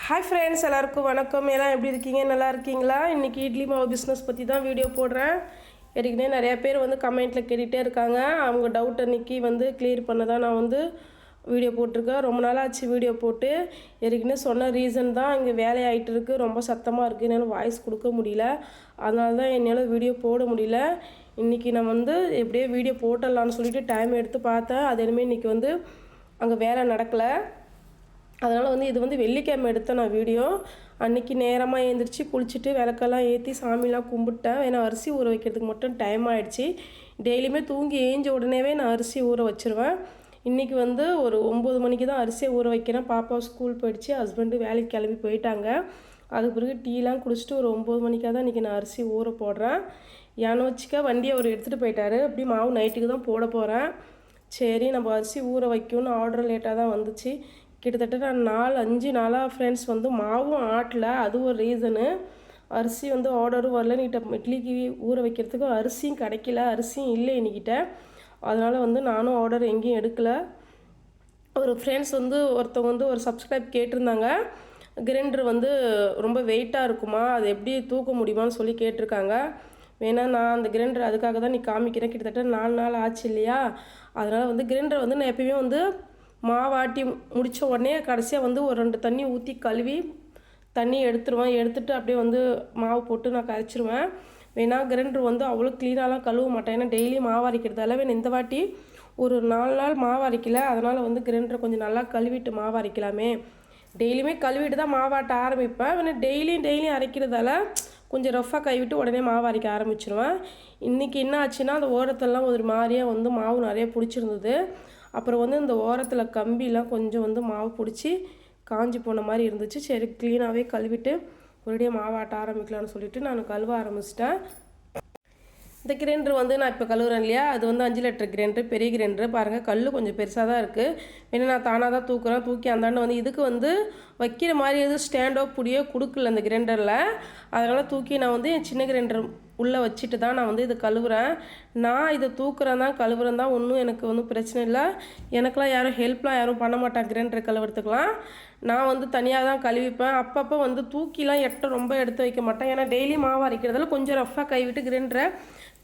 Hi friends, எல்லாருக்கும் வணக்கம். எல்லாம் எப்படி இருக்கீங்க? நல்லா இருக்கீங்களா? இன்றைக்கி இட்லி மாவு பிஸ்னஸ் பற்றி தான் வீடியோ போடுறேன். ஏற்கனவே நிறையா பேர் கமெண்ட்டில் கேட்டுகிட்டே இருக்காங்க. அவங்க டவுட் அன்றைக்கி கிளியர் பண்ண தான் நான் வீடியோ போட்டிருக்கேன். ரொம்ப நாள் ஆச்சு வீடியோ போட்டு. ஏற்கனவே சொன்ன ரீசன் தான், இங்கே வேலையாகிட்டு இருக்குது, ரொம்ப சத்தமாக இருக்குது, என்னால் வாய்ஸ் கொடுக்க முடியல. அதனால தான் என்னால் வீடியோ போட முடியல. இன்றைக்கி நான் எப்படியே வீடியோ போட்டுடலான்னு சொல்லிட்டு டைம் எடுத்து பார்த்தேன். அது இனிமேல் இன்றைக்கி அங்கே வேலை நடக்கலை. அதனால் இது வெள்ளிக்கிழமை எடுத்தேன் நான் வீடியோ. அன்றைக்கி நேரமாக எழுந்திரிச்சு குளிச்சுட்டு விளக்கெல்லாம் ஏற்றி சாமிலாம் கும்பிட்டேன். ஏன்னா அரிசி ஊற வைக்கிறதுக்கு மட்டும் டைம் ஆகிடுச்சி. டெய்லியுமே தூங்கி ஏஞ்ச உடனேவே நான் அரிசி ஊற வச்சுருவேன். இன்றைக்கி ஒரு 9 மணிக்கு தான் அரிசியை ஊற வைக்கிறேன். பாப்பா ஸ்கூல் போயிடுச்சு, ஹஸ்பண்டு வேலைக்கு கிளம்பி போயிட்டாங்க. அதுக்கு பிறகு டீலாம் குடிச்சிட்டு ஒரு 9 மணிக்காக தான் இன்றைக்கி நான் அரிசி ஊற போடுறேன். ஏன்னு வச்சுக்க வண்டியை அவர் எடுத்துகிட்டு போயிட்டார். அப்படி மாவு நைட்டுக்கு தான் போட போகிறேன். சரி, நம்ம அரிசி ஊற வைக்கணும்னு ஆர்டர் லேட்டாக தான் வந்துச்சு. கிட்டத்தட்ட நான் 4-5 நாளாக ஃப்ரெண்ட்ஸ் மாவும் ஆட்டல. அது ஒரு ரீசனு. அரிசி ஆர்டரும் வரல. இட்லிக்கு ஊற வைக்கிறதுக்கு அரிசியும் கிடைக்கல, அரிசியும் இல்லை என்கிட்ட. அதனால் நானும் ஆர்டர் எங்கேயும் எடுக்கலை. ஒரு ஃப்ரெண்ட்ஸ் ஒருத்தவங்க ஒரு சப்ஸ்கிரைப் கேட்டிருந்தாங்க, கிரைண்டர் ரொம்ப வெயிட்டாக இருக்குமா, அது எப்படி தூக்க முடியுமான்னு சொல்லி கேட்டிருக்காங்க. வேணா நான் அந்த கிரைண்டர் அதுக்காக தான் காமிக்கிறேன். கிட்டத்தட்ட 4 நாள் ஆச்சு இல்லையா. அதனால் கிரைண்டர் நான் எப்பயுமே மாவாட்டி முடித்த உடனே கடைசியாக ஒரு 2 தண்ணி ஊற்றி கழுவி தண்ணி எடுத்துருவேன். எடுத்துகிட்டு அப்படியே மாவு போட்டு நான் கரைச்சிருவேன். வேணா கிரைண்டர் அவ்வளோ க்ளீனாலாம் கழுவ மாட்டேன். ஏன்னா டெய்லி மாவு அரைக்கிறதால வேணும். இந்த வாட்டி ஒரு 4 நாள் மாவு அரைக்கல. அதனால் கிரைண்டரை கொஞ்சம் நல்லா கழுவிட்டு மாவு அரைக்கலாமே. டெய்லியுமே கழுவிட்டு தான் மாவாட்ட ஆரம்பிப்பேன். வேணா டெய்லியும் அரைக்கிறதால கொஞ்சம் ரஃப்பாக கைவிட்டு உடனே மாவு அரைக்க ஆரம்பிச்சிருவேன். இன்றைக்கி என்ன ஆச்சுன்னா, அந்த ஓரத்தெல்லாம் ஒரு மாதிரியாக மாவு நிறைய பிடிச்சிருந்தது. அப்புறம் இந்த ஓரத்தில் கம்பிலாம் கொஞ்சம் மாவு பிடிச்சி காஞ்சி போன மாதிரி இருந்துச்சு. சரி, க்ளீனாகவே கழுவிட்டு ஒரேடியாக மாவாட்ட ஆரம்பிக்கலான்னு சொல்லிட்டு நான் கழுவ ஆரம்பிச்சிட்டேன். இந்த கிரைண்டர் நான் இப்போ கழுவுறேன் இல்லையா, அது 5 லிட்டர் கிரைண்டர், பெரிய கிரைண்டர். பாருங்கள், கல் கொஞ்சம் பெருசாக தான் இருக்குது. ஏன்னா நான் தானாக தான் தூக்குறேன். தூக்கி அந்தாண்டு இதுக்கு வைக்கிற மாதிரி எதுவும் ஸ்டாண்டோ புடியோ கொடுக்கல அந்த கிரைண்டரில். அதனால் தூக்கி நான் என் சின்ன கிரைண்டர் உள்ளே வச்சுட்டு தான் நான் இதை கழுவுறேன். நான் இதை தூக்குறேன் தான் கழுவுறேன் தான், ஒன்றும் எனக்கு பிரச்சனை இல்லை. எனக்கெலாம் யாரும் பண்ண மாட்டாங்க கிரைண்டர் கழுவுறதுக்கெலாம். நான் தனியாக தான் கழுவிப்பேன். அப்பப்போ தூக்கிலாம் ரொம்ப எடுத்து வைக்க மாட்டேன். ஏன்னா டெய்லி மாவு அரைக்கிறதால கொஞ்சம் ரஃப்பாக கைவிட்டு கிரைண்டரை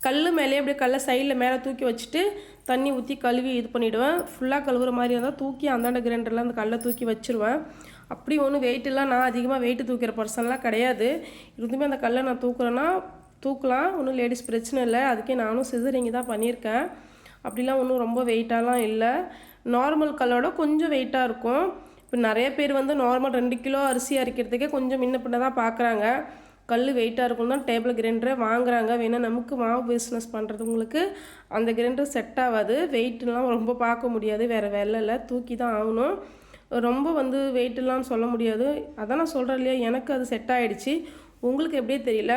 கல் மேலே அப்படியே கல்லை சைடில் மேலே தூக்கி வச்சுட்டு தண்ணி ஊற்றி கழுவி இது பண்ணிவிடுவேன். ஃபுல்லாக கழுவுற மாதிரி இருந்தால் தூக்கி அந்தாண்ட கிரைண்டரில் அந்த கல்லை தூக்கி வச்சுருவேன். அப்படி ஒன்றும் வெயிட்டெல்லாம் நான் அதிகமாக வெயிட்டு தூக்கிற பர்சன்லாம் கிடையாது. இருந்துமே அந்த கல்லை நான் தூக்குறேன்னா தூக்கலாம், ஒன்றும் லேடிஸ் பிரச்சனை இல்லை. அதுக்கே நானும் சிசரிங் தான் பண்ணியிருக்கேன். அப்படிலாம் ஒன்றும் ரொம்ப வெயிட்டாலாம் இல்லை. நார்மல் கல்லோட கொஞ்சம் வெயிட்டாக இருக்கும். இப்போ நிறைய பேர் நார்மல் 2 கிலோ அரிசி அரைக்கிறதுக்கே கொஞ்சம் முன்ன பின்ன தான் பார்க்குறாங்க. கல் வெயிட்டாக இருக்கும் தான் டேபிள் கிரைண்டரை வாங்குறாங்க. வேணா நமக்கு மாவு பிஸ்னஸ் பண்ணுறதுங்களுக்கு அந்த கிரைண்டர் செட் ஆகாது. வெயிட்லாம் ரொம்ப பார்க்க முடியாது, வேறு வேலை இல்லை, தூக்கி தான் ஆகணும். ரொம்ப வெயிட்டெல்லாம் சொல்ல முடியாது. அதான் நான் சொல்கிறேன் இல்லையா, எனக்கு அது செட் ஆகிடுச்சு. உங்களுக்கு எப்படியே தெரியல.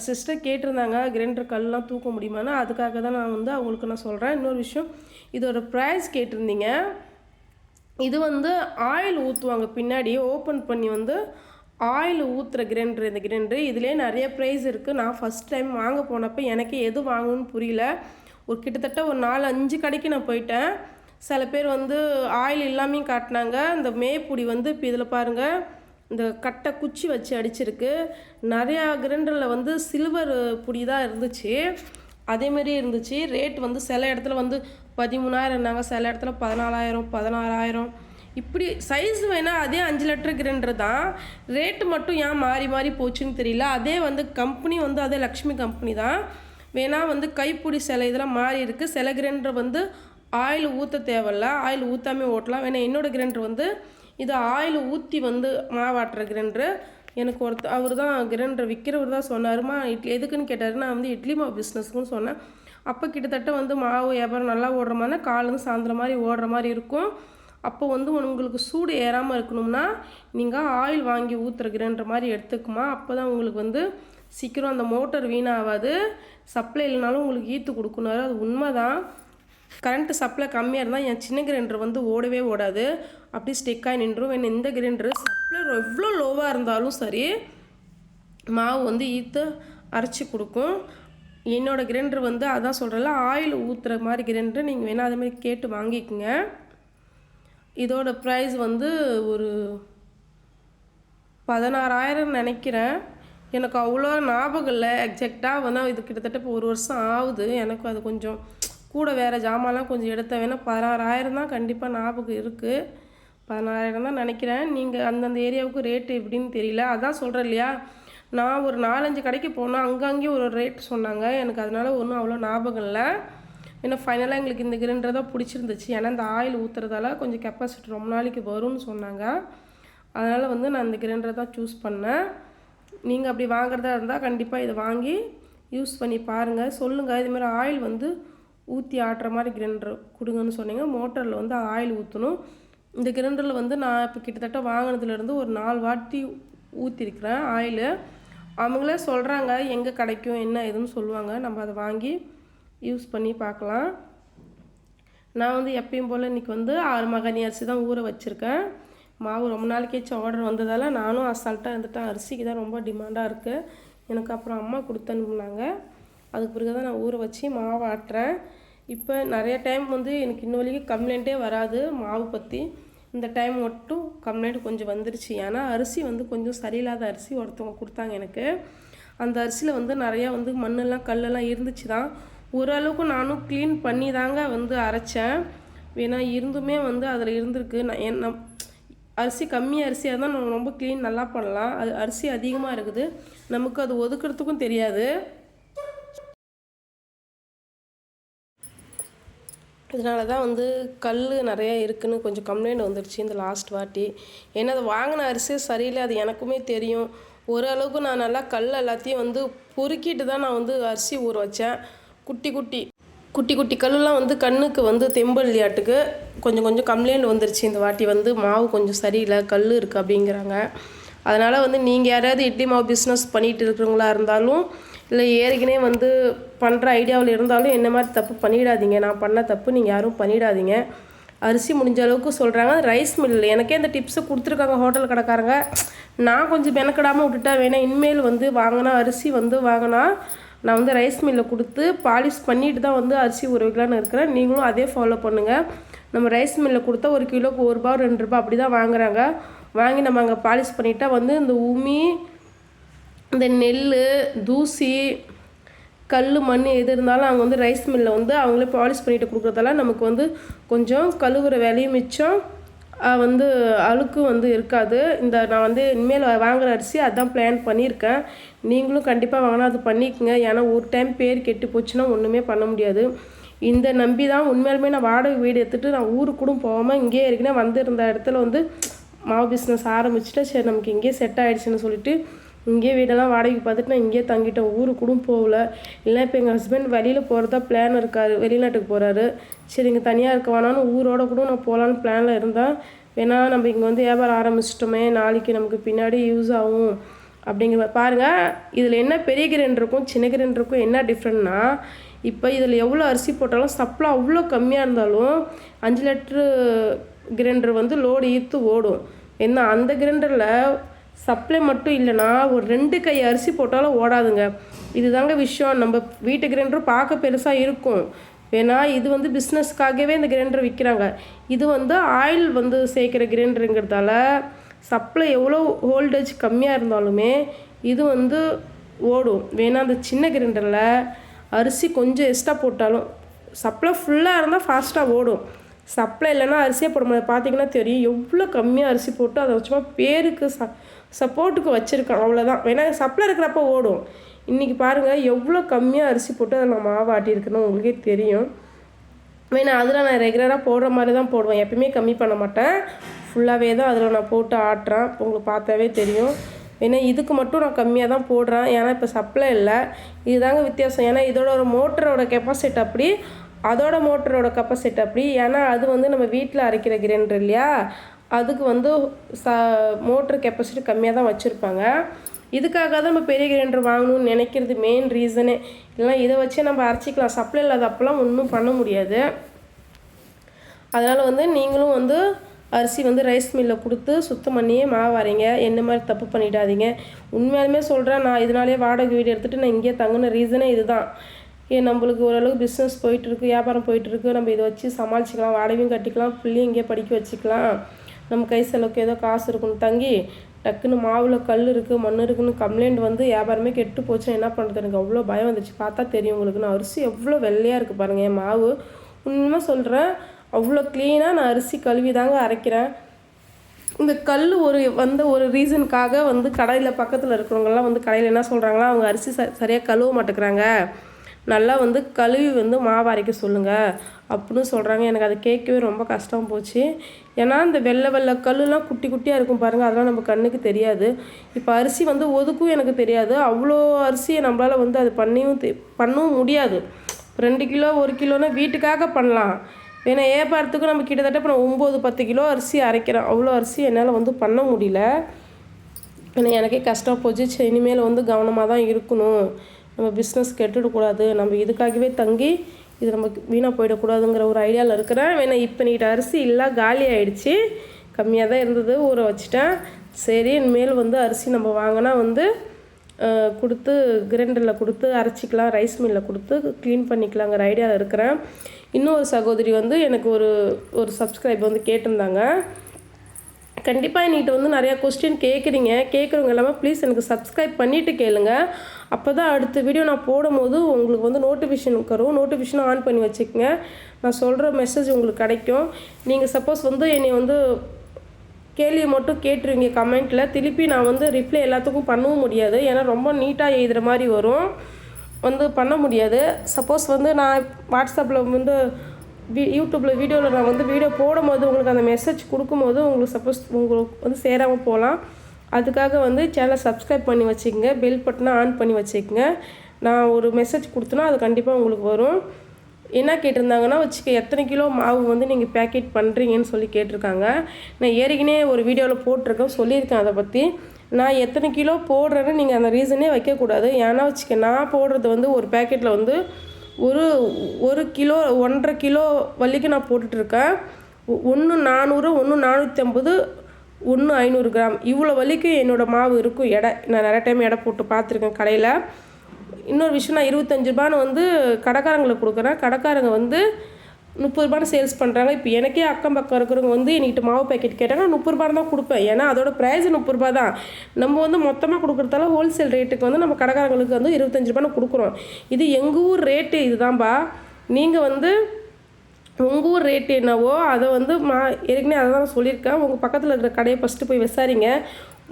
சிஸ்டர் கேட்டிருந்தாங்க கிரைண்டர் கல்லாம் தூக்க முடியுமான்னு. அதுக்காக தான் நான் அவங்களுக்கு நான் சொல்கிறேன். இன்னொரு விஷயம், இதோட ப்ரைஸ் கேட்டிருந்தீங்க. இது ஆயில் ஊற்றுவாங்க, பின்னாடி ஓப்பன் பண்ணி ஆயில் ஊற்றுற கிரைண்டர் இந்த கிரைண்டரு. இதிலே நிறைய ப்ரைஸ் இருக்குது. நான் ஃபஸ்ட் டைம் வாங்க போனப்போ எனக்கு எது வாங்கணும்னு புரியல. கிட்டத்தட்ட ஒரு 4-5 கடைக்கு நான் போயிட்டேன். சில பேர் ஆயில் இல்லாமையும் காட்டினாங்க. இந்த மேப்புடி இப்போ இதில் பாருங்கள், இந்த கட்டை குச்சி வச்சு அடிச்சிருக்கு. நிறையா கிரைண்டரில் சில்வர் புடி தான் இருந்துச்சு. அதேமாரி இருந்துச்சு. ரேட் சில இடத்துல 13,000னாங்க, சில இடத்துல 14,000, 16,000. இப்படி சைஸ் வேணால் அதே 5 லிட்டர் கிரைண்டர் தான். ரேட்டு மட்டும் ஏன் மாறி மாறி போச்சுன்னு தெரியல. அதே கம்பெனி அதே லக்ஷ்மி கம்பெனி தான். வேணால் கைப்பிடி சில இதெல்லாம் மாறி இருக்குது. சில கிரைண்டர் ஆயில் ஊற்ற தேவையில்ல, ஆயில் ஊற்றாமே ஓட்டலாம். வேணால் என்னோடய கிரைண்டர் இது ஆயில் ஊற்றி மாவாட்டுற கிரைண்டரு. எனக்கு அவர் தான் கிரைண்டர் விற்கிறவர் தான் சொன்னாருமா. எதுக்குன்னு கேட்டார். நான் இட்லி மாவு பிஸ்னஸ்க்குன்னு சொன்னேன். அப்போ கிட்டத்தட்ட மாவு வியாபாரம் நல்லா ஓடுற மாதிரி, காலேருந்து சாயந்தரம் மாதிரி ஓடுற மாதிரி இருக்கும். அப்போ உங்களுக்கு சூடு ஏறாமல் இருக்கணும்னா நீங்கள் ஆயில் வாங்கி ஊற்றுற கிரைண்டர் மாதிரி எடுத்துக்குமா. அப்போ தான் உங்களுக்கு சீக்கிரம் அந்த மோட்டர் வீணாகாது. சப்ளை இல்லைனாலும் உங்களுக்கு ஈத்து கொடுக்கணும். அது உண்மை தான். கரண்ட்டு சப்ளை கம்மியாக இருந்தால் என் சின்ன கிரைண்டர் ஓடவே ஓடாது, அப்படி ஸ்டெக்காகி நின்றும். வேணும் இந்த கிரைண்டரு சப்ளை எவ்வளோ லோவாக இருந்தாலும் சரி, மாவு ஈத்து அரைச்சி கொடுக்கும். என்னோடய கிரைண்டர் அதான் சொல்கிறேன்ல, ஆயில் ஊற்றுற மாதிரி கிரைண்டர். நீங்கள் வேணால் அதேமாதிரி கேட்டு வாங்கிக்கோங்க. இதோட ப்ரைஸ் ஒரு 16,000 நினைக்கிறேன். எனக்கு அவ்வளோ ஞாபகம் இல்லை எக்ஸாக்டாக வந்து இது கிட்டத்தட்ட இப்போ 1 வருஷம் ஆகுது. எனக்கு அது கொஞ்சம் கூட வேறு ஜாமான்லாம் கொஞ்சம் எடுத்த வேணால் 16,000 தான் கண்டிப்பாக ஞாபகம் இருக்குது. 16,000 தான் நினைக்கிறேன். நீங்கள் அந்தந்த ஏரியாவுக்கு ரேட்டு எப்படின்னு தெரியல. அதான் சொல்கிறேன் இல்லையா, நான் ஒரு 4-5 கடைக்கு போனேன், அங்கங்கேயும் ஒரு ரேட் சொன்னாங்க. எனக்கு அதனால் ஒன்றும் அவ்வளோ ஞாபகம் இல்லை. ஏன்னா ஃபைனலாக எங்களுக்கு இந்த கிரைண்டர் தான் பிடிச்சிருந்துச்சு. ஏன்னா இந்த ஆயில் ஊற்றுறதால கொஞ்சம் கெப்பாசிட்டி ரொம்ப நாளைக்கு வரும்னு சொன்னாங்க. அதனால் வந்து நான் இந்த கிரைண்டரை தான் சூஸ் பண்ணேன். நீங்கள் அப்படி வாங்குறதா இருந்தால் கண்டிப்பாக இதை வாங்கி யூஸ் பண்ணி பாருங்கள். சொல்லுங்கள், இதுமாதிரி ஆயில் வந்து ஊற்றி ஆட்டுற மாதிரி கிரைண்டர் கொடுங்கன்னு சொன்னீங்க. மோட்டரில் வந்து ஆயில் ஊற்றணும். இந்த கிரைண்டரில் வந்து நான் இப்போ கிட்டத்தட்ட வாங்கினதுலேருந்து ஒரு 4 வாட்டி ஊற்றிருக்கிறேன் ஆயிலு. அவங்களே சொல்கிறாங்க எங்கே கிடைக்கும் என்ன ஏதுன்னு சொல்லுவாங்க. நம்ம அதை வாங்கி யூஸ் பண்ணி பார்க்கலாம். நான் வந்து எப்பயும் போல் இன்றைக்கி வந்து 6 மகனி அரிசி தான் ஊற வச்சுருக்கேன். மாவு ரொம்ப நாளைக்கேச்சும் ஆர்டர் வந்ததால் நானும் அசால்ட்டாக இருந்துட்டேன். அரிசிக்கு தான் ரொம்ப டிமாண்டாக இருக்குது எனக்கு. அப்புறம் அம்மா கொடுத்து அனுப்புனாங்க. அதுக்கு பிறகு தான் நான் ஊற வச்சு மாவு ஆட்டுறேன். இப்போ நிறைய டைம் வந்து எனக்கு இன்ன வரைக்கும் கம்ப்ளைண்ட்டே வராது மாவு பற்றி. இந்த டைம் மட்டும் கம்ப்ளைண்ட் கொஞ்சம் வந்துருச்சு. ஏன்னா அரிசி வந்து கொஞ்சம் சரியில்லாத அரிசி ஒருத்தவங்க கொடுத்தாங்க எனக்கு. அந்த அரிசியில் வந்து நிறையா வந்து மண்ணெல்லாம் கல்லெல்லாம் இருந்துச்சு தான். ஓரளவுக்கு நானும் க்ளீன் பண்ணி தாங்க வந்து அரைச்சேன். ஏன்னா இருந்துமே வந்து அதில் இருந்திருக்கு. நான் அரிசி கம்மி அரிசியாக இருந்தால் நம்ம ரொம்ப க்ளீன் நல்லா பண்ணலாம். அது அரிசி அதிகமாக இருக்குது, நமக்கு அது ஒதுக்கிறதுக்கும் தெரியாது. இதனால தான் வந்து கல் நிறையா இருக்குதுன்னு கொஞ்சம் கம்ப்ளைண்ட் வந்துடுச்சு இந்த லாஸ்ட் வாட்டி. ஏன்னா அது வாங்கின அரிசியே சரியில்லை, அது எனக்குமே தெரியும். ஓரளவுக்கு நான் நல்லா கல் எல்லாத்தையும் வந்து பொறுக்கிட்டு தான் நான் வந்து அரிசி ஊற வச்சேன். குட்டி குட்டி கல்லுலாம் வந்து கண்ணுக்கு வந்து தெம்பல்லியாட்டுக்கு கொஞ்சம் கம்ப்ளைண்ட் வந்துருச்சு. இந்த வாட்டி வந்து மாவு கொஞ்சம் சரியில்லை, கல் இருக்குது அப்படிங்கிறாங்க. அதனால் வந்து நீங்கள் யாராவது இட்லி மாவு பிஸ்னஸ் பண்ணிகிட்டு இருக்கிறவங்களா இருந்தாலும், இல்லை ஏற்கனவே வந்து பண்ணுற ஐடியாவில் இருந்தாலும் என்ன மாதிரி தப்பு பண்ணிடாதீங்க. நான் பண்ண தப்பு நீங்கள் யாரும் பண்ணிடாதீங்க. அரிசி முடிஞ்ச அளவுக்கு சொல்கிறாங்க. ரைஸ் மில் எனக்கே இந்த டிப்ஸை கொடுத்துருக்காங்க ஹோட்டல் கடைக்காரங்க. நான் கொஞ்சம் மெனக்கிடாமல் விட்டுட்டேன். வேணால் இனிமேல் வந்து வாங்கினா அரிசி வந்து வாங்கினா நான் வந்து ரைஸ் மில்லில் கொடுத்து பாலிஷ் பண்ணிட்டு தான் வந்து அரிசி ஊற வைக்கலான்னு இருக்கிறேன். நீங்களும் அதே ஃபாலோ பண்ணுங்கள். நம்ம ரைஸ் மில்லில் கொடுத்தா 1 கிலோக்கு ₹1 ₹2 அப்படி தான் வாங்குறாங்க. வாங்கி நம்ம அங்கே பாலிஷ் பண்ணிட்டா வந்து இந்த உமி, இந்த நெல், தூசி, கல், மண் எது இருந்தாலும் அங்கே வந்து ரைஸ் மில்லில் வந்து அவங்களே பாலிஷ் பண்ணிட்டு கொடுக்குறதால நமக்கு வந்து கொஞ்சம் கழுவுற வேலையும் மிச்சம், வந்து அழுக்கு வந்து இருக்காது. இந்த நான் வந்து இனிமேல் வாங்குகிற அரிசி அதான் பிளான் பண்ணியிருக்கேன். நீங்களும் கண்டிப்பாக வாங்கினா அது பண்ணிக்கோங்க. ஏன்னா ஒரு டைம் பேர் கெட்டு போச்சுன்னா ஒன்றுமே பண்ண முடியாது. இந்த நம்பி தான் உண்மையாலுமே நான் வாடகை வீடு எடுத்துகிட்டு நான் ஊருக்கு கூட போகாமல் இங்கேயே இருக்கேன். வந்திருந்த இடத்துல வந்து மாவு பிஸ்னஸ் ஆரம்பிச்சுட்டு சரி நமக்கு இங்கேயே செட் ஆகிடுச்சின்னு சொல்லிட்டு இங்கேயே வீடெல்லாம் வாடகைக்கு பார்த்துட்டு நான் இங்கேயே தங்கிட்டேன். ஊருக்கு கூட போகல. இல்லைனா இப்போ எங்கள் ஹஸ்பண்ட் வெளியில் போகிறதா பிளான் இருக்கார், வெளிநாட்டுக்கு போகிறாரு. சரி இங்கே தனியாக இருக்க வேணான்னு ஊரோட கூட நான் போகலான்னு பிளானில் இருந்தேன். ஏன்னா நம்ம இங்கே வந்து வியாபாரம் ஆரம்பிச்சிட்டோமே, நாளைக்கு நமக்கு பின்னாடி யூஸ் ஆகும் அப்படிங்கிற பாருங்கள். இதில் என்ன பெரிய கிரைண்டருக்கும் சின்ன கிரைண்டருக்கும் என்ன டிஃப்ரெண்ட்னா, இப்போ இதில் எவ்வளோ அரிசி போட்டாலும் சப்ளை அவ்வளோ கம்மியாக இருந்தாலும் 5 லிட்டரு கிரைண்டர் வந்து லோடு ஈர்த்து ஓடும். ஏன்னா அந்த கிரைண்டரில் சப்ளை மட்டும் இல்லைன்னா ஒரு 2 கை அரிசி போட்டாலும் ஓடாதுங்க. இது தாங்க விஷயம். நம்ம வீட்டு கிரைண்டரும் பார்க்க பெருசாக இருக்கும். ஏன்னா இது வந்து பிஸ்னஸ்க்காகவே இந்த கிரைண்டர் விற்கிறாங்க. இது வந்து ஆயில் வந்து சேர்க்குற கிரைண்டருங்கிறதால சப்ளை எவ்வளோ வோல்டேஜ் கம்மியாக இருந்தாலுமே இது வந்து ஓடும். வேணா அந்த சின்ன கிரைண்டரில் அரிசி கொஞ்சம் எக்ஸ்ட்ரா போட்டாலும் சப்ளை ஃபுல்லாக இருந்தால் ஃபாஸ்ட்டாக ஓடும். சப்ளை இல்லைன்னா அரிசியே போட முடியாது. பார்த்திங்கன்னா தெரியும் எவ்வளோ கம்மியாக அரிசி போட்டு அதை சும்மா பேருக்கு சப்போர்ட்டுக்கு வச்சுருக்கேன், அவ்வளோதான். வேணா சப்ளை இருக்கிறப்ப ஓடும். இன்றைக்கி பாருங்கள் எவ்வளோ கம்மியாக அரிசி போட்டு அதை நான் மாவு ஆட்டியிருக்கேன்னு உங்களுக்கே தெரியும். வேணா அதில் நான் ரெகுலராக போடுற மாதிரி தான் போடுவேன், எப்பயுமே கம்மி பண்ண மாட்டேன். ஃபுல்லாகவே தான் அதில் நான் போட்டு ஆட்டுறேன். உங்களுக்கு பார்த்தாவே தெரியும். ஏன்னா இதுக்கு மட்டும் நான் கம்மியாக தான் போடுறேன். ஏன்னா இப்போ சப்ளை இல்லை, இதுதாங்க வித்தியாசம். ஏன்னா இதோட ஒரு மோட்டரோட கெப்பாசிட்டி அப்படி, அதோட மோட்டரோட கெப்பாசிட்டி அப்படி. ஏன்னா அது வந்து நம்ம வீட்டில் அரைக்கிற கிரைண்டர் இல்லையா, அதுக்கு வந்து மோட்ரு கெப்பாசிட்டி கம்மியாக தான் வச்சுருப்பாங்க. இதுக்காக தான் நம்ம பெரிய கிரைண்டர் வாங்கணும்னு நினைக்கிறது மெயின் ரீசனே. இல்லைனா இதை வச்சு நம்ம அரைச்சிக்கலாம். சப்ளை இல்லாத அப்போல்லாம் ஒன்றும் பண்ண முடியாது. அதனால் வந்து நீங்களும் வந்து அரிசி வந்து ரைஸ் மில்லில் கொடுத்து சுத்தம் பண்ணியே மாவு அரைங்க. என்ன மாதிரி தப்பு பண்ணிடாதீங்க. உண்மையாலுமே சொல்கிறேன், நான் இதனாலே வாடகை வீடு எடுத்துகிட்டு நான் இங்கேயே தங்கின ரீசனே இதுதான். நம்மளுக்கு ஓரளவுக்கு பிஸ்னஸ் போயிட்டுருக்கு, வியாபாரம் போயிட்டுருக்கு. நம்ம இதை வச்சு சமாளிச்சிக்கலாம், வாடகையும் கட்டிக்கலாம், பிள்ளையும் இங்கேயே படிக்க வச்சுக்கலாம். நம்ம கை செலவுக்கு ஏதோ காசு இருக்குன்னு தங்கி டக்குன்னு மாவில் கல் இருக்குது மண் இருக்குதுன்னு கம்ப்ளைண்ட் வந்து வியாபாரமே கெட்டு போச்சுன்னா என்ன பண்ணுறது? எனக்கு அவ்வளோ பயம் வந்துச்சு. பார்த்தா தெரியும் உங்களுக்கு, நான் அரிசி எவ்வளோ வெள்ளையாக இருக்குது பாருங்கள். என் மாவு உண்மையாக சொல்கிறேன், அவ்வளோ க்ளீனாக நான் அரிசி கழுவி தாங்க அரைக்கிறேன். இந்த கல் ஒரு ரீசனுக்காக வந்து கடையில் பக்கத்தில் இருக்கிறவங்கலாம் வந்து கடையில் என்ன சொல்கிறாங்களா, அவங்க அரிசி சரியாக கழுவ மாட்டேங்கிறாங்க, நல்லா வந்து கழுவி வந்து மாவு அரைக்க சொல்லுங்கள் அப்படின்னு சொல்கிறாங்க. எனக்கு அதை கேட்கவே ரொம்ப கஷ்டம் போச்சு. ஏன்னா இந்த வெள்ளை கல்லுலாம் குட்டி குட்டியாக இருக்கும் பாருங்கள், அதெல்லாம் நம்ம கண்ணுக்கு தெரியாது. இப்போ அரிசி வந்து ஒதுக்கும் எனக்கு தெரியாது. அவ்வளோ அரிசியை நம்மளால் வந்து அது பண்ணவும் முடியாது. 2 கிலோ 1 கிலோன்னா வீட்டுக்காக பண்ணலாம், ஏன்னா வியாபாரத்துக்கும் நம்ம கிட்டத்தட்ட இப்போ 9-10 கிலோ அரிசி அரைக்கிறேன். அவ்வளோ அரிசி என்னால் வந்து பண்ண முடியல. ஏன்னா எனக்கே கஷ்டம் போச்சு. இனிமேல் வந்து கவனமாக தான் இருக்கணும், நம்ம பிஸ்னஸ் கெட்டுடக்கூடாது, நம்ம இதுக்காகவே தங்கி இது நமக்கு வீணாக போயிடக்கூடாதுங்கிற ஒரு ஐடியாவில் இருக்கிறேன். வேணா இப்போ நீட்ட அரிசி இல்லை, காலி ஆகிடுச்சு, கம்மியாக தான் இருந்தது, ஊற வச்சுட்டேன். சரி இனிமேல் வந்து அரிசி நம்ம வாங்கினா வந்து கொடுத்து கிரைண்டரில் கொடுத்து அரைச்சிக்கலாம், ரைஸ் மில்லில் கொடுத்து க்ளீன் பண்ணிக்கலாங்கிற ஐடியாவில் இருக்கிறேன். இன்னொரு சகோதரி வந்து எனக்கு ஒரு சப்ஸ்கிரைப் வந்து கேட்டிருந்தாங்க. கண்டிப்பாக என்கிட்ட வந்து நிறையா கொஸ்டின் கேட்குறவங்க எல்லாமே ப்ளீஸ் எனக்கு சப்ஸ்கிரைப் பண்ணிவிட்டு கேளுங்க. அப்போ தான் அடுத்த வீடியோ நான் போடும்போது உங்களுக்கு வந்து நோட்டிஃபிகேஷன் ஆன் பண்ணி வச்சுக்கோங்க. நான் சொல்கிற மெசேஜ் உங்களுக்கு கிடைக்கும். நீங்கள் சப்போஸ் வந்து என்னை வந்து கேள்வி மட்டும் கேட்டுருவீங்க கமெண்ட்டில், திருப்பி நான் வந்து ரிப்ளை எல்லாத்துக்கும் பண்ணவும் முடியாது. ஏன்னா ரொம்ப நீட்டாக எழுதுகிற மாதிரி வரும், வந்து பண்ண முடியாது. சப்போஸ் வந்து நான் வாட்ஸ்அப்பில் வந்து யூடியூப்பில் வீடியோவில் நான் வந்து வீடியோ போடும்போது உங்களுக்கு அந்த மெசேஜ் கொடுக்கும்போது உங்களுக்கு சப்போஸ் உங்களுக்கு வந்து சேராமல் போகலாம். அதுக்காக வந்து சேனலை சப்ஸ்கிரைப் பண்ணி வச்சுக்கோங்க, பெல் பட்டனை ஆன் பண்ணி வச்சுக்கோங்க. நான் ஒரு மெசேஜ் கொடுத்தனா அது கண்டிப்பாக உங்களுக்கு வரும். என்ன கேட்டிருந்தாங்கன்னா எத்தனை கிலோ மாவு வந்து நீங்கள் பேக்கெட் பண்ணுறீங்கன்னு சொல்லி கேட்டிருக்காங்க. நான் ஏற்கனவே ஒரு வீடியோவில் போட்டிருக்கேன், சொல்லியிருக்கேன் அதை பற்றி. நான் எத்தனை கிலோ போடுறேன்னு நீங்கள் அந்த ரீசனே வைக்கக்கூடாது. ஏன்னா நான் போடுறது வந்து ஒரு பேக்கெட்டில் வந்து ஒரு கிலோ 1.5 கிலோ வரைக்கும் நான் போட்டுட்ருக்கேன். 1 400 1 450 1 500 கிராம் இவ்வளோ வரைக்கும் என்னோடய மாவு இருக்கும். நான் நிறைய டைம் எடை போட்டு பார்த்துருக்கேன் கடையில். இன்னொரு விஷயம், நான் 25 ரூபான்னு வந்து கடைக்காரங்களுக்கு கொடுக்குறேன். கடைக்காரங்க வந்து 30 ரூபான்னு சேல்ஸ் பண்ணுறாங்க. இப்போ எனக்கே அக்கம் பக்கம் இருக்கிறவங்க வந்து என்கிட்ட மாவு பேக்கெட் கேட்டாங்கன்னா 30 ரூபான்னு தான் கொடுப்பேன். ஏன்னா அதோட ப்ரைஸ் 30 ரூபா தான். நம்ம வந்து மொத்தமாக கொடுக்குறதால ஹோல்சேல் ரேட்டுக்கு வந்து நம்ம கடைக்காரங்களுக்கு வந்து 25 ரூபான்னு கொடுக்குறோம். இது எங்கள் ஊர் ரேட்டு இதுதான்பா. நீங்கள் வந்து உங்கள் ஊர் ரேட்டு என்னவோ அதை வந்து ஏற்கனவே அதை தான் சொல்லியிருக்கேன். உங்கள் பக்கத்தில் இருக்கிற கடையை ஃபஸ்ட்டு போய் விசாரிங்க,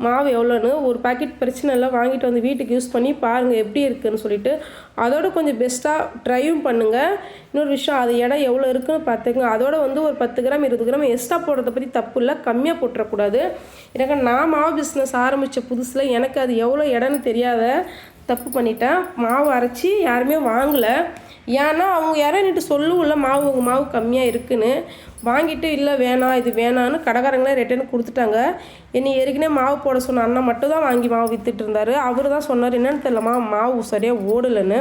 மாவு எவ்வளோன்னு. ஒரு பாக்கெட் பிரச்சனை இல்லை, வாங்கிட்டு வந்து வீட்டுக்கு யூஸ் பண்ணி பாருங்கள் எப்படி இருக்குதுன்னு சொல்லிவிட்டு அதோட கொஞ்சம் பெஸ்ட்டாக ட்ரையும் பண்ணுங்கள். இன்னொரு விஷயம், அது இடம் எவ்வளோ இருக்குதுன்னு பார்த்துங்க. அதோட வந்து ஒரு 10 கிராம் 20 கிராம் எக்ஸ்ட்ரா போடுறத பற்றி தப்பு இல்லை, கம்மியாக போட்டுறக்கூடாது. எனக்கு நான் மாவு பிஸ்னஸ் ஆரம்பித்த புதுசில் எனக்கு அது எவ்வளோ இடம்னு தெரியாத தப்பு பண்ணிட்டேன். மாவு அரைச்சி யாருமே வாங்கலை. ஏன்னா அவங்க யாரும் சொல்லுவோம்ல உங்கள் மாவு கம்மியாக இருக்குதுன்னு. வாங்கிட்டு இல்லை வேணாம் இது வேணான்னு கடைக்காரங்களே ரிட்டர்ன் கொடுத்துட்டாங்க. என்னை ஏற்கனவே மாவு போட சொன்ன அண்ணா மட்டும் தான் வாங்கி மாவு விற்றுட்டு இருந்தார். அவர் தான் சொன்னார் என்னென்னு தெரியலம்மா மாவு சரியாக ஓடலைன்னு.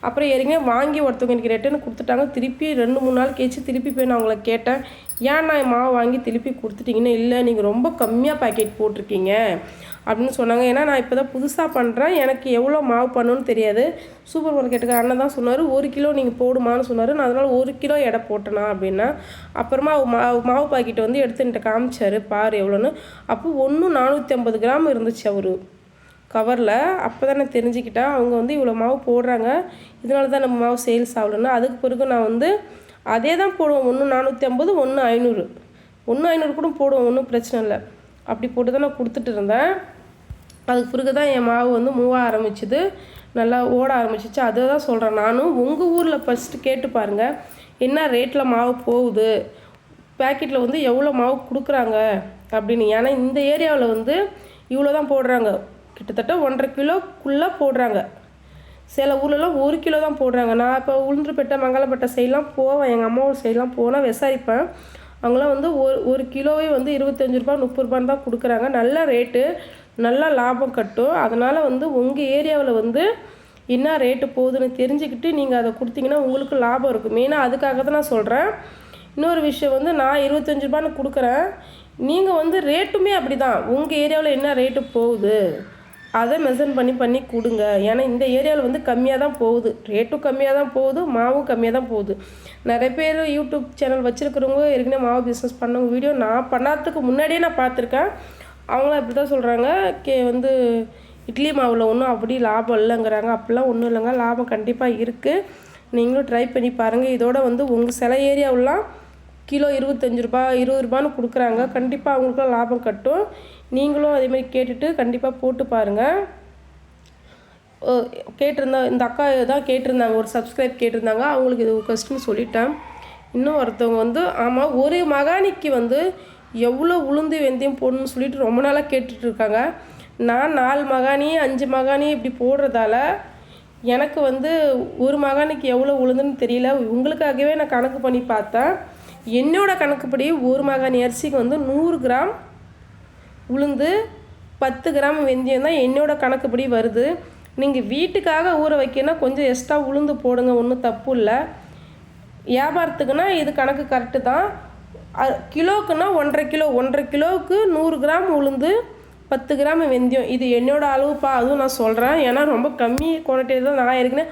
அப்புறம் ஏற்கனவே வாங்கி ஒருத்தவங்க எனக்கு ரிட்டர்ன் கொடுத்துட்டாங்க. திருப்பி 2-3 நாள் கழிச்சு திருப்பி போய் நான் அவங்கள கேட்டேன், ஏன் நான் மாவு வாங்கி திருப்பி கொடுத்துட்டிங்கன்னு. இல்லை நீங்கள் ரொம்ப கம்மியாக பேக்கெட் போட்டிருக்கீங்க அப்படின்னு சொன்னாங்க. ஏன்னா நான் இப்போ தான் புதுசாக பண்ணுறேன், எனக்கு எவ்வளோ மாவு பண்ணணும்னு தெரியாது. சூப்பர் மார்க்கெட்டுக்கு அண்ணன் தான் சொன்னார் 1 கிலோ நீங்கள் போடுமான்னு சொன்னார். நான் அதனால் 1 கிலோ எடை போட்டேனா அப்படின்னா. அப்புறமா மாவு பாக்கெட் வந்து எடுத்துன்ட்டு காமிச்சார், பாரு எவ்வளோன்னு. அப்போ 1 450 கிராம் இருந்துச்சு அவர் கவரில். அப்போ தான் நான் தெரிஞ்சுக்கிட்டேன் அவங்க வந்து இவ்வளோ மாவு போடுறாங்க, இதனால தான் நம்ம மாவு சேல்ஸ் ஆகலன்னு. அதுக்கு பிறகு நான் வந்து அதே தான் போடுவோம், 1 450 1 500 1 500 கூட போடுவோம், ஒன்றும் பிரச்சனை இல்லை. அப்படி போட்டு தான் நான் கொடுத்துட்டு இருந்தேன். அதுக்கு பிறகு தான் என் மாவு வந்து மூவ ஆரம்பிச்சுது, நல்லா ஓட ஆரம்பிச்சிச்சு. அதை தான் சொல்கிறேன் நானும். உங்கள் ஊரில் ஃபஸ்ட்டு கேட்டு பாருங்கள் என்ன ரேட்டில் மாவு போகுது, பேக்கெட்டில் வந்து எவ்வளோ மாவு கொடுக்குறாங்க அப்படின்னு. ஏன்னா இந்த ஏரியாவில் வந்து இவ்வளோ தான் போடுறாங்க, கிட்டத்தட்ட 1.5 கிலோக்குள்ளே போடுறாங்க. சில ஊர்லலாம் 1 கிலோ தான் போடுறாங்க. நான் இப்போ உளுந்தூர்பேட்டை மங்களப்பேட்டை சைட்லாம் போவேன், எங்கள் அம்மா ஊர் சைட்லாம் போனால் விசாரிப்பேன். அவங்களாம் வந்து ஒரு கிலோவே வந்து 25 ரூபா 30 ரூபான்னு தான் கொடுக்குறாங்க. நல்ல ரேட்டு, நல்லா லாபம் கட்டும். அதனால் வந்து உங்கள் ஏரியாவில் வந்து என்ன ரேட்டு போகுதுன்னு தெரிஞ்சுக்கிட்டு நீங்கள் அதை கொடுத்தீங்கன்னா உங்களுக்கு லாபம் இருக்கும். மெயினாக அதுக்காக தான் நான் சொல்கிறேன். இன்னொரு விஷயம் வந்து நான் 25 ரூபான்னு கொடுக்குறேன், நீங்கள் வந்து ரேட்டுமே அப்படி தான். உங்கள் ஏரியாவில் என்ன ரேட்டு போகுது அதை மெஷர் பண்ணி கொடுங்க. ஏன்னா இந்த ஏரியாவில் வந்து கம்மியாக தான் போகுது, ரேட்டும் கம்மியாக தான் போகுது, மாவும் கம்மியாக தான் போகுது. நிறைய பேர் யூடியூப் சேனல் வச்சுருக்கிறவங்க ஏற்கனவே மாவு பிஸ்னஸ் பண்ணவங்க வீடியோ நான் பண்ணாததுக்கு முன்னாடியே நான் பார்த்துருக்கேன். அவங்களும் அப்படி தான் சொல்கிறாங்க. வந்து இட்லி மாவில் ஒன்றும் அப்படி லாபம் இல்லைங்கிறாங்க. அப்படிலாம் ஒன்றும் இல்லைங்க, லாபம் கண்டிப்பாக இருக்குது. நீங்களும் ட்ரை பண்ணி பாருங்கள். இதோட வந்து உங்கள் சில ஏரியாவெலாம் கிலோ 25 ரூபா 20 ரூபான்னு கொடுக்குறாங்க. கண்டிப்பாக அவங்களுக்குலாம் லாபம் கட்டும். நீங்களும் அதேமாதிரி கேட்டுட்டு கண்டிப்பாக போட்டு பாருங்கள். இந்த அக்கா தான் கேட்டிருந்தாங்க, ஒரு சப்ஸ்கிரைப் கேட்டிருந்தாங்க. அவங்களுக்கு இது கொஸ்டின் சொல்லிட்டேன். இன்னும் ஒருத்தவங்க வந்து ஆமாம், ஒரு மகானிக்கு வந்து எவ்வளோ உளுந்து வெந்தயம் போடணும்னு சொல்லிட்டு ரொம்ப நாளாக கேட்டுட்ருக்காங்க. நான் 4 மகானி 5 மகானி இப்படி போடுறதால எனக்கு வந்து ஒரு மகானிக்கு எவ்வளோ உளுந்துன்னு தெரியல. உங்களுக்காகவே நான் கணக்கு பண்ணி பார்த்தேன். என்னோடய கணக்குப்படி ஒரு மகானி அரிசிக்கு வந்து 100 கிராம் உளுந்து 10 கிராம் வெந்தயம் தான் என்னோடய கணக்குப்படி வருது. நீங்கள் வீட்டுக்காக ஊற வைக்கணும்னா கொஞ்சம் எக்ஸ்ட்ரா உளுந்து போடுங்க, ஒன்றும் தப்பு இல்லை. வியாபாரத்துக்குன்னா இது கணக்கு கரெக்டு தான். கிலோக்குன்னா 1.5 கிலோவுக்கு 100 கிராம் உளுந்து 10 கிராம் வெந்தயம், இது என்னோடய அளவுப்பா. அதுவும் நான் சொல்கிறேன், ஏன்னா ரொம்ப கம்மி குவான்டிட்டி தான். நான் ஏற்கனவே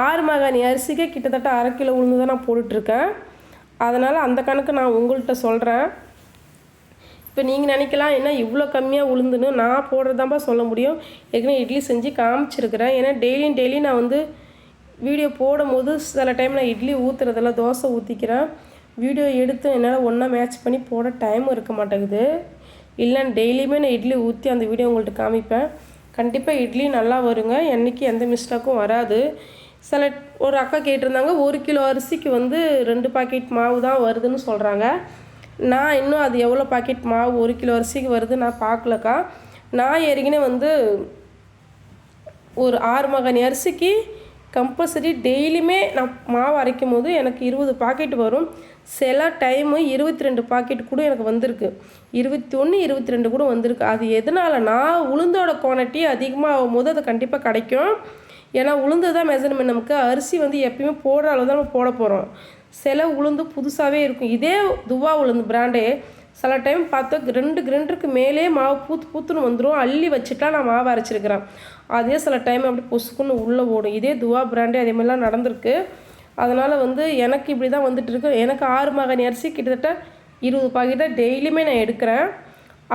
6 மகானி அரிசிக்கே கிட்டத்தட்ட 1/2 கிலோ உளுந்து தான் நான் போட்டுட்ருக்கேன். அதனால் அந்த கணக்கு நான் உங்கள்கிட்ட சொல்கிறேன். இப்போ நீங்கள் நினைக்கலாம், என்ன இவ்வளோ கம்மியாக உளுந்துன்னு. நான் போடுறதாப்பா சொல்ல முடியும். ஏற்கனவே இட்லி செஞ்சு காமிச்சிருக்கிறேன். ஏன்னா டெய்லி நான் வந்து வீடியோ போடும்போது சில டைம் நான் இட்லி ஊற்றுறதில்ல, தோசை ஊற்றிக்கிறேன். வீடியோ எடுத்து என்னால் ஒன்றா மேட்ச் பண்ணி போட டைம் இருக்க மாட்டேங்குது. இல்லைன்னு டெய்லியுமே நான் இட்லி ஊற்றி அந்த வீடியோ உங்கள்கிட்ட காமிப்பேன். கண்டிப்பாக இட்லி நல்லா வருங்க, என்றைக்கு எந்த மிஸ்டேக்கும் வராது. ஒரு அக்கா கேட்டிருந்தாங்க, 1 கிலோ அரிசிக்கு வந்து 2 பாக்கெட் மாவு தான் வருதுன்னு சொல்கிறாங்க. நான் இன்னும் அது எவ்வளோ பாக்கெட் மாவு 1 கிலோ அரிசிக்கு வருது நான் பார்க்கலக்கா. நான் ஏற்கனவே வந்து ஒரு 6 மகானி அரிசிக்கு கம்பல்சரி டெய்லியுமே நான் மாவு அரைக்கும் போது எனக்கு 20 பாக்கெட் வரும். சில டைமு 22 பாக்கெட் கூட எனக்கு வந்திருக்கு. 21 22 கூட வந்திருக்கு. அது எதனாலனா உளுந்தோட குவான்டிட்டி அதிகமாக ஆகும்போது அது கண்டிப்பாக கிடைக்கும். ஏன்னா உளுந்து தான் மெஷர்மெண்ட். நமக்கு அரிசி வந்து எப்பயுமே போடுற அளவு தான் நம்ம போட போகிறோம். சில உளுந்து புதுசாகவே இருக்கும். இதே துவா உளுந்து பிராண்டே சில டைம் பார்த்தா 2 கிரைண்டருக்கு மேலே மாவு பூத்துன்னு வந்துடும். அள்ளி வச்சுட்டா நான் மாவு அரைச்சிருக்கிறேன். அதே சில டைம் அப்படி பொசுக்குன்னு உள்ளே ஓடும். இதே துவா பிராண்டே அதே மாதிரிலாம் நடந்திருக்கு. அதனால் வந்து எனக்கு இப்படி தான் வந்துட்டுருக்கு. எனக்கு 6 மகானி அரிசி கிட்டத்தட்ட 20 பாக்கெட்டாக டெய்லியுமே நான் எடுக்கிறேன்.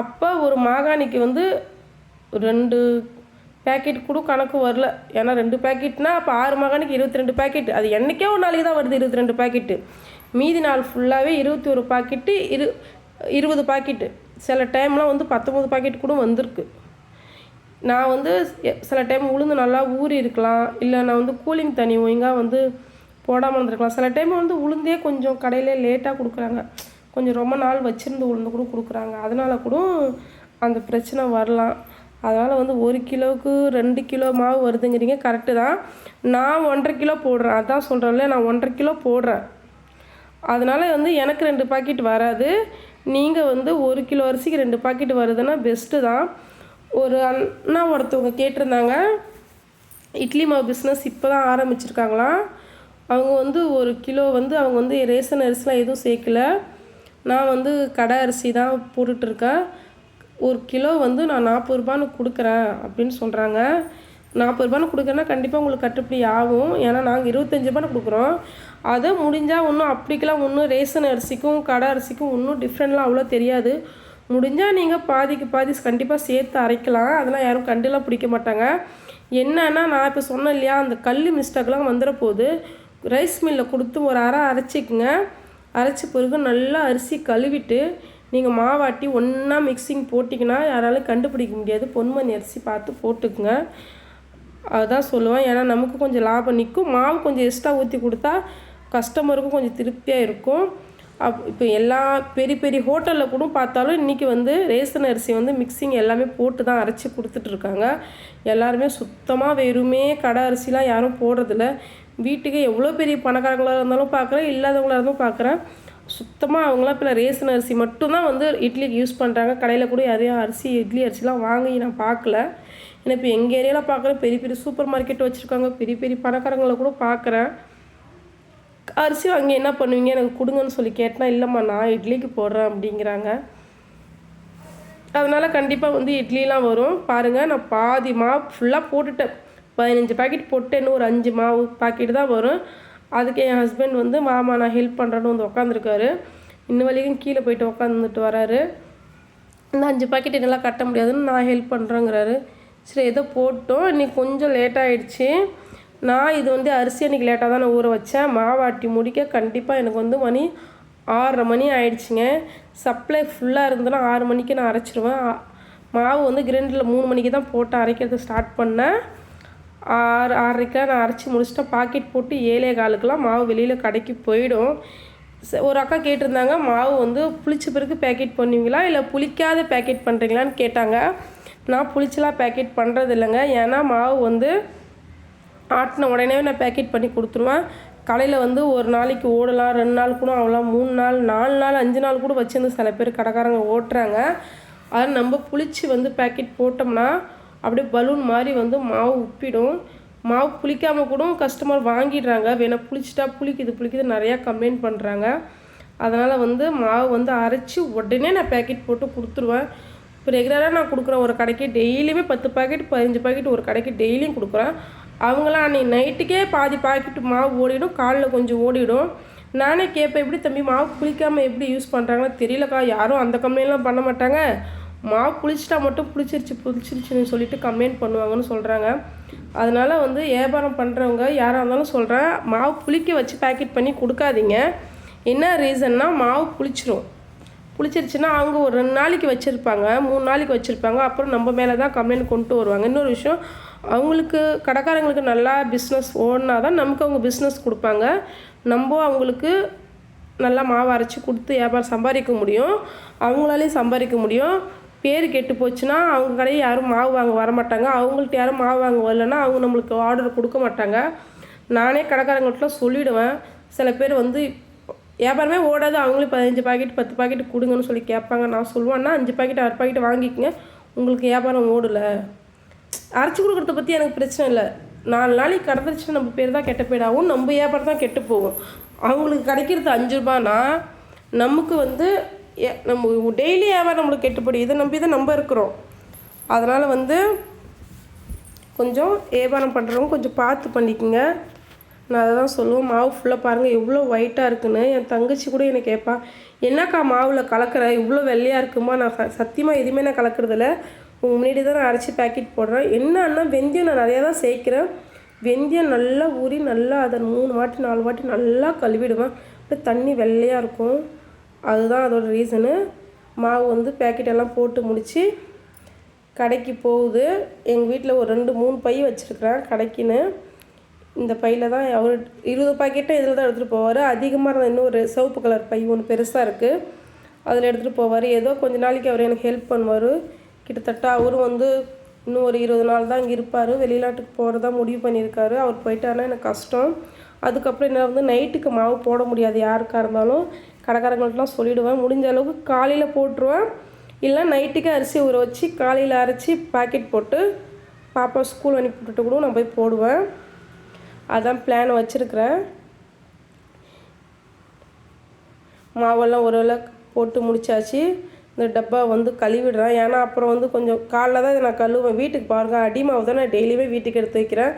அப்போ ஒரு மாகாணிக்கு வந்து 2 பேக்கெட் கூட கணக்கு வரல. ஏன்னா 2 பேக்கெட்னால் அப்போ 6 மகானிக்கு 22 பேக்கெட். அது என்றைக்கே ஒரு நாளைக்கு தான் வருது 22 பேக்கெட்டு. மீதி நாள் ஃபுல்லாகவே 21 பாக்கெட்டு 20 பாக்கெட்டு. சில டைம்லாம் வந்து 19 பாக்கெட் கூட வந்திருக்கு. நான் வந்து சில டைம் உளுந்து நல்லா ஊறி இருக்கலாம், இல்லை நான் வந்து கூலிங் தண்ணி ஒழுங்காக வந்து போடாமல் இருந்திருக்கலாம். சில டைம் வந்து உளுந்தே கொஞ்சம் கடையில் லேட்டாக கொடுக்குறாங்க, கொஞ்சம் ரொம்ப நாள் வச்சுருந்து உளுந்து கூட கொடுக்குறாங்க. அதனால் கூட அந்த பிரச்சனை வரலாம். அதனால் வந்து 1 கிலோவுக்கு 2 கிலோ மாவு வருதுங்கிறீங்க, கரெக்டு தான். நான் 1.5 கிலோ போடுறேன், அதான் சொல்கிறேன்ல, நான் 1.5 கிலோ போடுறேன். அதனால் வந்து எனக்கு 2 பாக்கெட் வராது. நீங்கள் வந்து 1 கிலோ அரிசிக்கு 2 பாக்கெட் வருதுன்னா பெஸ்ட்டு தான். ஒரு அண்ணா ஒருத்தவங்க கேட்டிருந்தாங்க, இட்லி மாவு பிஸ்னஸ் இப்போ தான் ஆரம்பிச்சிருக்காங்களாம். அவங்க வந்து 1 கிலோ வந்து அவங்க வந்து ரேஷன் அரிசிலாம் எதுவும் சேர்க்கல. நான் வந்து கடை அரிசி தான் போட்டுட்ருக்கேன். 1 கிலோ வந்து நான் 40 ரூபான்னு கொடுக்குறேன் அப்படின்னு சொல்கிறாங்க. 40 ரூபான்னு கொடுக்குறேன்னா கண்டிப்பாக உங்களுக்கு கட்டுப்படி ஆகும். ஏன்னா நாங்கள் 25 ரூபான்னு கொடுக்குறோம். அதை முடிஞ்சால் ஒன்றும் அப்படிக்கெல்லாம் ஒன்றும் ரேஷன் அரிசிக்கும் கடை அரிசிக்கும் ஒன்றும் டிஃப்ரெண்ட்லாம் அவ்வளோ தெரியாது. முடிஞ்சால் நீங்கள் பாதிக்கு பாதி கண்டிப்பாக சேர்த்து அரைக்கலாம். அதெல்லாம் யாரும் கண்டுலாம் பிடிக்க மாட்டாங்க. என்னன்னா நான் இப்போ சொன்னேன் இல்லையா, அந்த கல் மிஸ்டேக்லாம் வந்துட போகுது. ரைஸ் மில்லில் கொடுத்து ஒரு அரை அரைச்சிக்குங்க. அரைச்ச பிறகு நல்லா அரிசி கழுவிட்டு நீங்கள் மாவாட்டி ஒன்றா மிக்சிங் போட்டிங்கன்னா யாராலும் கண்டுபிடிக்க முடியாது. பொன்மணி அரிசி பார்த்து போட்டுக்குங்க. அதுதான் சொல்லுவேன். ஏன்னா நமக்கு கொஞ்சம் லாபம் நிற்கும். மாவு கொஞ்சம் எக்ஸ்ட்ரா ஊற்றி கொடுத்தா கஸ்டமருக்கும் கொஞ்சம் திருப்தியாக இருக்கும். இப்போ எல்லா பெரிய பெரிய ஹோட்டலில் கூட பார்த்தாலும் இன்றைக்கி வந்து ரேஷன் அரிசி வந்து மிக்சிங் எல்லாமே போட்டு தான் அரைச்சி கொடுத்துட்ருக்காங்க. எல்லாருமே சுத்தமாக வெறுமே கடை அரிசிலாம் யாரும் போடுறதில்ல. வீட்டுக்கு எவ்வளோ பெரிய பணக்காரங்களாக இருந்தாலும் பார்க்குறேன், இல்லாதவங்களாக இருந்தும் பார்க்குறேன். சுத்தமாக அவங்களாம் இப்போ ரேஷன் அரிசி மட்டும்தான் வந்து இட்லிக்கு யூஸ் பண்ணுறாங்க. கடையில் கூட யாரையும் இட்லி அரிசிலாம் வாங்கி நான் பார்க்கல. ஏன்னா இப்போ எங்கள் ஏரியாவில் பார்க்குறேன், பெரிய பெரிய சூப்பர் மார்க்கெட் வச்சுருக்காங்க, பெரிய பெரிய பணக்காரங்களை கூட பார்க்குறேன். அரிசி வாங்கி என்ன பண்ணுவீங்க, எனக்கு கொடுங்கன்னு சொல்லி கேட்டால் இல்லைம்மா நான் இட்லிக்கு போடுறேன் அப்படிங்கிறாங்க. அதனால் கண்டிப்பாக வந்து இட்லிலாம் வரும். பாருங்கள், நான் பாதி மாவு ஃபுல்லாக போட்டுட்டேன். 15 பாக்கெட் போட்டு இன்னும் ஒரு 5 மாவு பாக்கெட் தான் வரும். அதுக்கு என் ஹஸ்பண்ட் வந்து மாமா நான் ஹெல்ப் பண்ணுறேன்னு வந்து உட்காந்துருக்காரு. இன்னும் வரைக்கும் கீழே போயிட்டு உட்காந்துட்டு வராரு. இந்த 5 பாக்கெட் என்னால் கட்ட முடியாதுன்னு நான் ஹெல்ப் பண்ணுறேங்கிறாரு. சரி ஏதோ போட்டோம். இன்றைக்கி கொஞ்சம் லேட்டாகிடுச்சு. நான் இது வந்து அரிசி அன்றைக்கி லேட்டாக தான் நான் ஊற வச்சேன். மாவாட்டி முடிக்க கண்டிப்பாக எனக்கு வந்து மணி 6:30 மணி ஆயிடுச்சுங்க. சப்ளை ஃபுல்லாக இருந்ததுன்னா 6 மணிக்கு நான் அரைச்சிருவேன். மாவு வந்து கிரைண்டரில் 3 மணிக்கு தான் போட்டு அரைக்கிறது ஸ்டார்ட் பண்ணேன். 6:30 நான் அரைச்சி முடிச்சுட்டேன். பாக்கெட் போட்டு 7:15 மாவு வெளியில் கடைக்கு போயிடும். ஒரு அக்கா கேட்டிருந்தாங்க, மாவு வந்து புளிச்ச பிறகு பேக்கெட் பண்ணுவீங்களா இல்லை புளிக்காத பேக்கெட் பண்ணுறீங்களான்னு கேட்டாங்க. நான் புளிச்சலாம் பேக்கெட் பண்ணுறது இல்லைங்க. ஏன்னா மாவு வந்து ஆட்டின உடனே நான் பேக்கெட் பண்ணி கொடுத்துருவேன். கடையில் வந்து ஒரு நாளைக்கு ஓடலாம், 2 நாள் கூட ஆகலாம், 3 நாள் 4 நாள் 5 நாள் கூட வச்சுருந்து சில பேர் கடைக்காரங்க ஓட்டுறாங்க. அதை நம்ம புளிச்சு வந்து பேக்கெட் போட்டோம்னா அப்படியே பலூன் மாதிரி வந்து மாவு உப்பிடும். மாவு புளிக்காமல் கூட கஸ்டமர் வாங்கிடுறாங்க. வேணா புளிச்சிட்டா புளிக்குது நிறையா கம்ப்ளைண்ட் பண்ணுறாங்க. அதனால் வந்து மாவு வந்து அரைச்சி உடனே நான் பேக்கெட் போட்டு கொடுத்துருவேன். இப்போ ரெகுலராக நான் கொடுக்குறேன். ஒரு கடைக்கு டெய்லியுமே 10 பாக்கெட் 15 பாக்கெட் ஒரு கடைக்கு டெய்லியும் கொடுக்குறேன். அவங்களாம் அன்றைக்கி நைட்டுக்கே பாதி பாக்கெட்டு மாவு ஓடிடும், காலைல கொஞ்சம் ஓடிடும். நானே கேட்பேன், எப்படி தம்பி மாவு புளிக்காமல் எப்படி யூஸ் பண்ணுறாங்கன்னு தெரியலக்கா. யாரும் அந்த கம்ப்ளைண்ட்லாம் பண்ண மாட்டாங்க. மாவு புளிச்சிட்டா மட்டும் புளிச்சிருச்சுன்னு சொல்லிட்டு கம்ப்ளைண்ட் பண்ணுவாங்கன்னு சொல்கிறாங்க. அதனால் வந்து வியாபாரம் பண்ணுறவங்க யாராக இருந்தாலும் சொல்கிறேன், மாவு புளிக்க வச்சு பேக்கெட் பண்ணி கொடுக்காதீங்க. என்ன ரீசன்னா மாவு புளிச்சிருச்சுன்னா அவங்க ஒரு 2 நாளைக்கு வச்சுருப்பாங்க, 3 நாளைக்கு வச்சுருப்பாங்க. அப்புறம் நம்ம மேலே தான் கம்ப்ளைண்ட் கொண்டு வருவாங்க. இன்னொரு விஷயம், அவங்களுக்கு கடைக்காரங்களுக்கு நல்லா பிஸ்னஸ் ஓடினா தான் நமக்கு அவங்க பிஸ்னஸ் கொடுப்பாங்க. நம்ம அவங்களுக்கு நல்லா மாவு அரைச்சி கொடுத்து வியாபாரம் சம்பாதிக்க முடியும், அவங்களாலேயும் சம்பாதிக்க முடியும். பேர் கெட்டு போச்சுன்னா அவங்க கடையை யாரும் மாவு வாங்க வரமாட்டாங்க. அவங்கள்ட்ட யாரும் மாவு வாங்க வரலன்னா அவங்க நம்மளுக்கு ஆர்டர் கொடுக்க மாட்டாங்க. நானே கடைக்காரங்கள்ட்டலாம் சொல்லிவிடுவேன். சில பேர் வந்து வியாபாரமே ஓடாது, அவங்களே 15 பாக்கெட் 10 பாக்கெட் கொடுங்கன்னு சொல்லி கேட்பாங்க. நான் சொல்லுவேன்னா 5 பாக்கெட் 6 பாக்கெட் வாங்கிக்கங்க, உங்களுக்கு வியாபாரம் ஓடலை. அரைச்சி கொடுக்குறத பற்றி எனக்கு பிரச்சனை இல்லை. 4 நாளைக்கு கடந்துருச்சுன்னா நம்ம பேர் தான் கெட்ட பேடாகும், நம்ம வியாபாரம் தான் கெட்டு போகும். அவங்களுக்கு கிடைக்கிறது 5 ரூபானா நமக்கு வந்து நம்ம டெய்லி வியாபாரம் நம்மளுக்கு கெட்டுப்படி. இதை நம்பி தான் நம்ம இருக்கிறோம். அதனால் வந்து கொஞ்சம் வியாபாரம் பண்ணுறவங்க கொஞ்சம் பார்த்து பண்ணிக்கோங்க. நான் அதை தான் சொல்லுவேன். மாவு ஃபுல்லாக பாருங்கள் எவ்வளோ ஒயிட்டாக இருக்குன்னு. என் தங்கச்சி கூட எனக்கு கேட்பா, என்னக்கா மாவில் கலக்கிற இவ்வளோ வெள்ளையாக இருக்குமா? நான் சத்தியமாக எதுவுமே நான் கலக்கிறதில்ல, உங்கள் முன்னாடி தான் நான் அரைச்சி பேக்கெட் போடுறேன். என்னன்னா வெந்தயம் நான் நிறையா தான் சேர்க்குறேன். வெந்தயம் நல்லா ஊறி நல்லா அதை 3 வாட்டி 4 வாட்டி நல்லா கழுவிடுவேன். அப்படியே தண்ணி வெள்ளையாக இருக்கும். அதுதான் அதோட ரீசனு. மாவு வந்து பேக்கெட்டெல்லாம் போட்டு முடித்து கடைக்கு போகுது. எங்கள் வீட்டில் ஒரு 2-3 பை வச்சுருக்குறேன் கடைக்குன்னு. இந்த பையில் தான் அவர் 20 பாக்கெட்டும் இதில் தான் எடுத்துகிட்டு போவார். அதிகமாக இருந்தால் இன்னும் ஒரு சிவப்பு கலர் பை ஒன்று பெருசாக இருக்குது, அதில் எடுத்துகிட்டு போவார். ஏதோ கொஞ்ச நாளைக்கு அவர் எனக்கு ஹெல்ப் பண்ணுவார். கிட்டத்தட்ட அவரும் வந்து இன்னும் ஒரு 20 நாள் தான் இங்கே இருப்பார். வெளிநாட்டுக்கு போகிறதா முடிவு பண்ணியிருக்காரு. அவர் போயிட்டாருன்னா எனக்கு கஷ்டம். அதுக்கப்புறம் என்ன வந்து நைட்டுக்கு மாவு போட முடியாது. யாருக்காக இருந்தாலும் கடைக்காரங்கள்ட்டலாம் சொல்லிவிடுவேன். முடிஞ்ச அளவுக்கு காலையில் போட்டுருவேன். இல்லை நைட்டுக்கு அரிசி ஊற வச்சு காலையில் அரைச்சி பாக்கெட் போட்டு பாப்பா ஸ்கூல் அனுப்பி விட்டுட்டு கூட நான் போய் போடுவேன். அதான் பிளான் வச்சுருக்கிறேன். மாவெல்லாம் ஒரு வேளை போட்டு முடித்தாச்சு. இந்த டப்பா வந்து கழுவிடுறேன். ஏன்னா அப்புறம் வந்து கொஞ்சம் காலைல தான் இதை நான் கழுவேன். வீட்டுக்கு பாருங்கள், அடி மாவு தான் நான் டெய்லியுமே வீட்டுக்கு எடுத்து வைக்கிறேன்.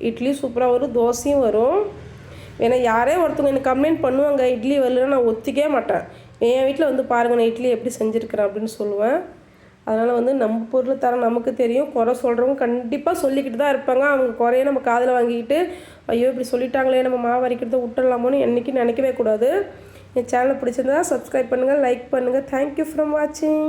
இட்லி சூப்பராக வரும், தோசையும் வரும். ஏன்னா யாரே ஒருத்தவங்க எனக்கு கம்ப்ளைண்ட் பண்ணுவாங்க, இட்லி வரலன்னா நான் ஒத்திக்கவே மாட்டேன். என் வீட்டில் வந்து பாருங்கள் நான் இட்லி எப்படி செஞ்சுருக்கிறேன் அப்படின்னு சொல்லுவேன். அதனால் வந்து நம்ம பொருள் தர நமக்கு தெரியும். குறை சொல்கிறவங்க கண்டிப்பாக சொல்லிக்கிட்டு தான் இருப்பாங்க. அவங்க குறைய நம்ம காதில் வாங்கிக்கிட்டு ஐயோ இப்படி சொல்லிட்டாங்களே நம்ம மாவு அரைக்கிறத விட்டுடலாமோன்னு என்றைக்கும் நினைக்கவே கூடாது. என் சேனலை பிடிச்சிருந்தா சப்ஸ்கிரைப் பண்ணுங்கள், லைக் பண்ணுங்கள். தேங்க்யூ ஃப்ரம் வாட்சிங்.